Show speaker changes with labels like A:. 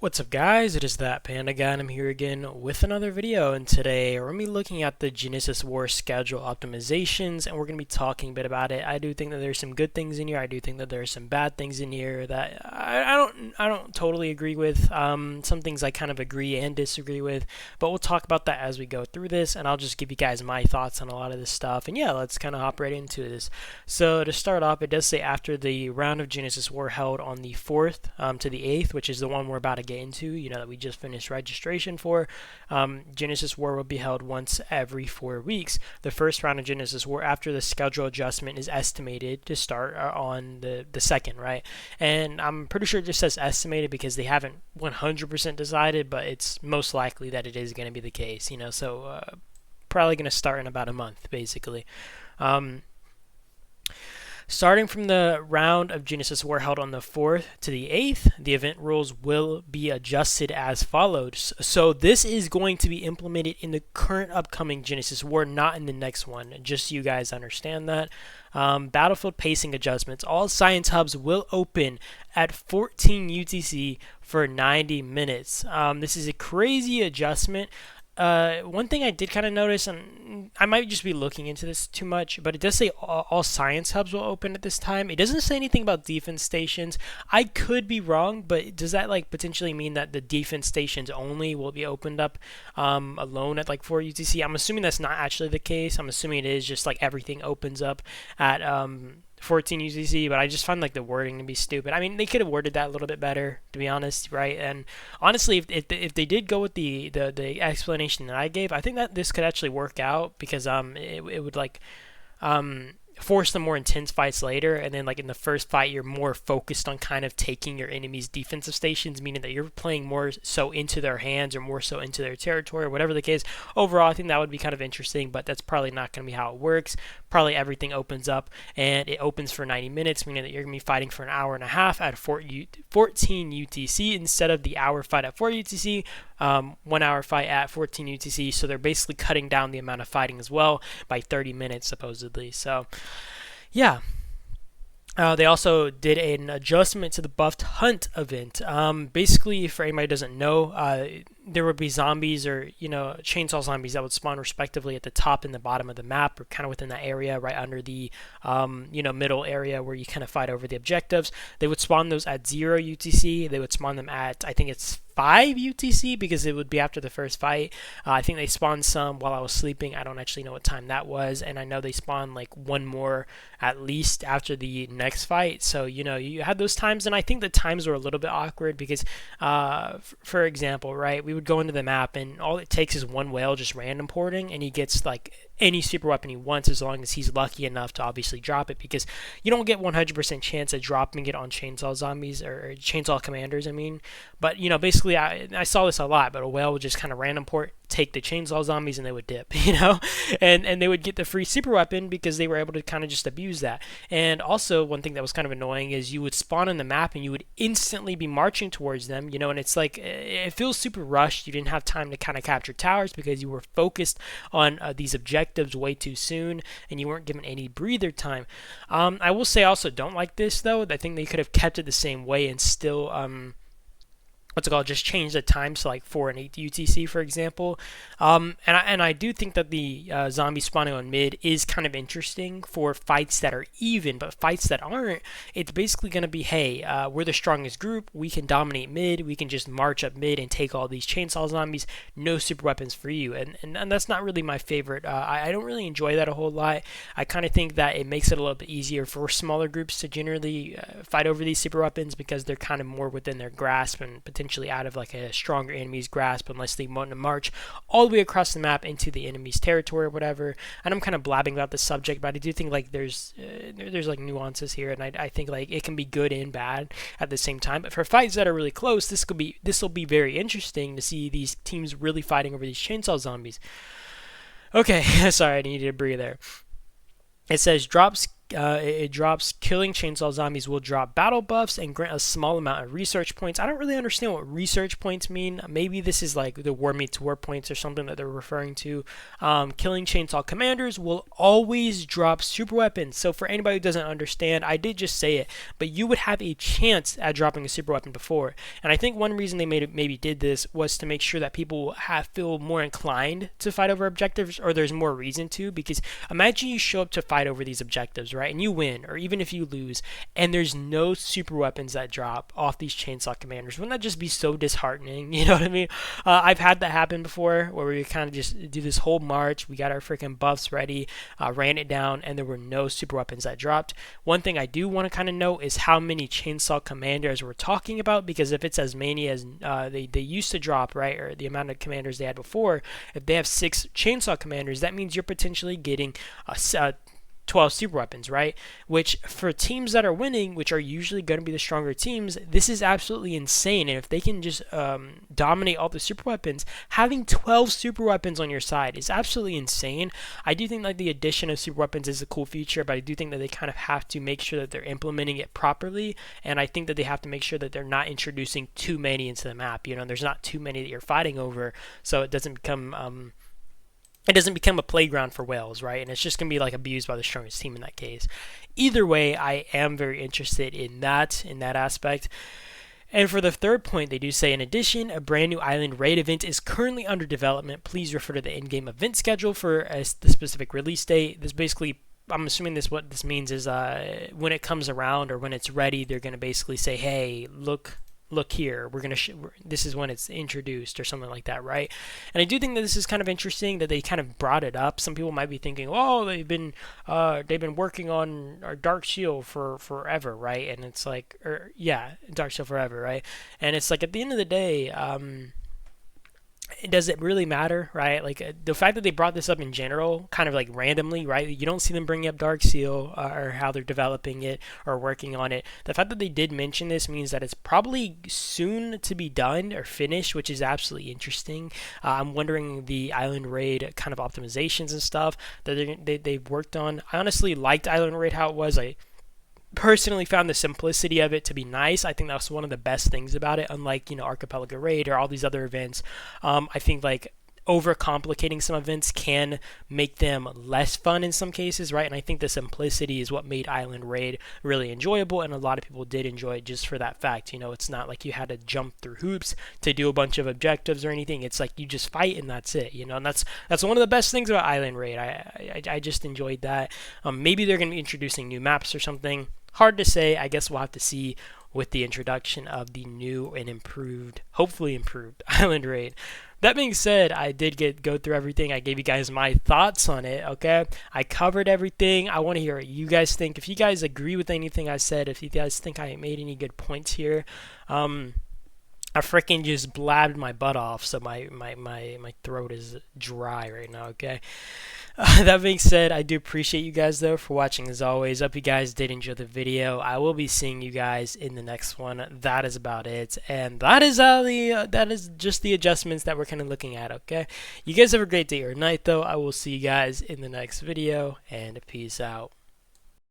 A: What's up guys, it is that Panda Guy and I'm here again with another video, and today we're going to be looking at the Genesis War schedule optimizations and we're going to be talking a bit about it. I do think that there's some good things in here. I do think that there's some bad things in here that I don't totally agree with. Some things I kind of agree and disagree with, but we'll talk about that as we go through this, and I'll just give you guys my thoughts on a lot of this stuff. And yeah, let's kind of hop right into this. So to start off, it does say after the round of Genesis War held on the 4th to the 8th, which is the one we're about to get into, that we just finished registration for. Genesis War will be held once every 4 weeks. The first round of Genesis War after the schedule adjustment is estimated to start on the 2nd, right? And I'm pretty sure it just says estimated because they haven't 100% decided, but it's most likely that it is going to be the case, so probably going to start in about a month, basically. Starting from the round of Genesis War held on the 4th to the 8th, the event rules will be adjusted as follows. So this is going to be implemented in the current upcoming Genesis War, not in the next one, just so you guys understand that. Battlefield pacing adjustments. All science hubs will open at 14 UTC for 90 minutes. This is a crazy adjustment. One thing I did kind of notice, and I might just be looking into this too much, but it does say all science hubs will open at this time. It doesn't say anything about defense stations. I could be wrong, but does that potentially mean that the defense stations only will be opened up alone at 4 UTC? I'm assuming that's not actually the case. I'm assuming it is just everything opens up at 14 UTC, but I just find the wording to be stupid. I mean, they could have worded that a little bit better, to be honest, right? And honestly, if they did go with the explanation that I gave, I think that this could actually work out because it would force the more intense fights later, and then in the first fight you're more focused on kind of taking your enemy's defensive stations, meaning that you're playing more so into their hands or more so into their territory or whatever the case. Overall, I think that would be kind of interesting, but that's probably not going to be how it works. Probably everything opens up and it opens for 90 minutes, meaning that you're going to be fighting for an hour and a half at 14 UTC instead of the hour fight at 4 UTC. 1 hour fight at 14 UTC, so they're basically cutting down the amount of fighting as well by 30 minutes supposedly. So yeah. They also did an adjustment to the buffed hunt event. Basically, for anybody who doesn't know, there would be zombies or chainsaw zombies that would spawn respectively at the top and the bottom of the map, or kind of within that area right under the middle area where you kind of fight over the objectives. They would spawn those at 0 UTC. They would spawn them at, I think it's 5 UTC, because it would be after the first fight. I think they spawned some while I was sleeping. I don't actually know what time that was, and I know they spawned one more at least after the next fight. So you had those times, and I think the times were a little bit awkward because for example, right, we would go into the map and all it takes is one whale just random porting, and he gets any super weapon he wants as long as he's lucky enough to obviously drop it, because you don't get 100% chance of dropping it on chainsaw zombies or chainsaw commanders, I mean. But basically I saw this a lot, but a whale would just kind of random port, take the chainsaw zombies, and they would dip, and they would get the free super weapon because they were able to kind of just abuse that. And also one thing that was kind of annoying is you would spawn on the map and you would instantly be marching towards them, and it's it feels super rushed. You didn't have time to kind of capture towers because you were focused on these objectives way too soon, and you weren't given any breather time. I will say I also don't like this though. I think they could have kept it the same way and still just change the times to 4 and 8 UTC, for example. And I do think that the zombie spawning on mid is kind of interesting for fights that are even, but fights that aren't, it's basically going to be, hey, we're the strongest group, we can dominate mid, we can just march up mid and take all these chainsaw zombies, no super weapons for you. And that's not really my favorite. I don't really enjoy that a whole lot. I kind of think that it makes it a little bit easier for smaller groups to generally fight over these super weapons because they're kind of more within their grasp and potentially out of a stronger enemy's grasp, unless they want to march all the way across the map into the enemy's territory or whatever. And I'm kind of blabbing about the subject, but I do think there's nuances here, and I think it can be good and bad at the same time. But for fights that are really close, this will be very interesting to see these teams really fighting over these chainsaw zombies. Okay, sorry, I needed to breathe there. It says drops it drops killing chainsaw zombies will drop battle buffs and grant a small amount of research points. I don't really understand what research points mean. Maybe this is like the war meets war points or something that they're referring to. Killing chainsaw commanders will always drop super weapons. So for anybody who doesn't understand, I did just say it, but you would have a chance at dropping a super weapon before. And I think one reason they maybe did this was to make sure that people feel more inclined to fight over objectives, or there's more reason to, because imagine you show up to fight over these objectives, right, and you win, or even if you lose, and there's no super weapons that drop off these chainsaw commanders. Wouldn't that just be so disheartening? You know what I mean? I've had that happen before, where we kind of just do this whole march, we got our freaking buffs ready, ran it down, and there were no super weapons that dropped. One thing I do want to kind of note is how many chainsaw commanders we're talking about, because if it's as many as they used to drop, right, or the amount of commanders they had before, if they have 6 chainsaw commanders, that means you're potentially getting 12 super weapons, right? Which for teams that are winning, which are usually going to be the stronger teams, this is absolutely insane. And if they can just dominate all the super weapons, having 12 super weapons on your side is absolutely insane. I do think like the addition of super weapons is a cool feature, but I do think that they kind of have to make sure that they're implementing it properly. And I think that they have to make sure that they're not introducing too many into the map. You know, there's not too many that you're fighting over, so it doesn't become a playground for whales, right? And it's just going to be like abused by the strongest team in that case. Either way, I am very interested in that aspect. And for the third point, they do say, in addition, a brand new island raid event is currently under development. Please refer to the in-game event schedule for the specific release date. This basically, I'm assuming what this means is when it comes around or when it's ready, they're going to basically say, hey, look here, we're going to this is when it's introduced or something like that, right? And I do think that this is kind of interesting that they kind of brought it up. Some people might be thinking, oh, they've been working on our Dark Shield for forever, right? And it's like, Dark Shield forever, right? And it's like, at the end of the day, does it really matter, right? Like the fact that they brought this up in general, kind of like randomly, right? You don't see them bringing up Dark Seal or how they're developing it or working on it. The fact that they did mention this means that it's probably soon to be done or finished, which is absolutely interesting. I'm wondering the Island Raid kind of optimizations and stuff that they've worked on. I honestly liked Island Raid how it was. I personally found the simplicity of it to be nice. I think that was one of the best things about it, unlike, Archipelago Raid or all these other events. I think like overcomplicating some events can make them less fun in some cases, right? And I think the simplicity is what made Island Raid really enjoyable, and a lot of people did enjoy it just for that fact. It's not like you had to jump through hoops to do a bunch of objectives or anything. It's like you just fight and that's it, and that's one of the best things about Island Raid. I just enjoyed that. Maybe they're going to be introducing new maps or something. Hard to say. I guess we'll have to see with the introduction of the new and hopefully improved Island Raid. That being said, I did go through everything. I gave you guys my thoughts on it, okay? I covered everything. I want to hear what you guys think. If you guys agree with anything I said, if you guys think I made any good points here, I freaking just blabbed my butt off, so my throat is dry right now, okay? That being said, I do appreciate you guys, though, for watching as always. Hope you guys did enjoy the video. I will be seeing you guys in the next one. That is about it, and that is just the adjustments that we're kind of looking at, okay? You guys have a great day or night, though. I will see you guys in the next video, and peace out.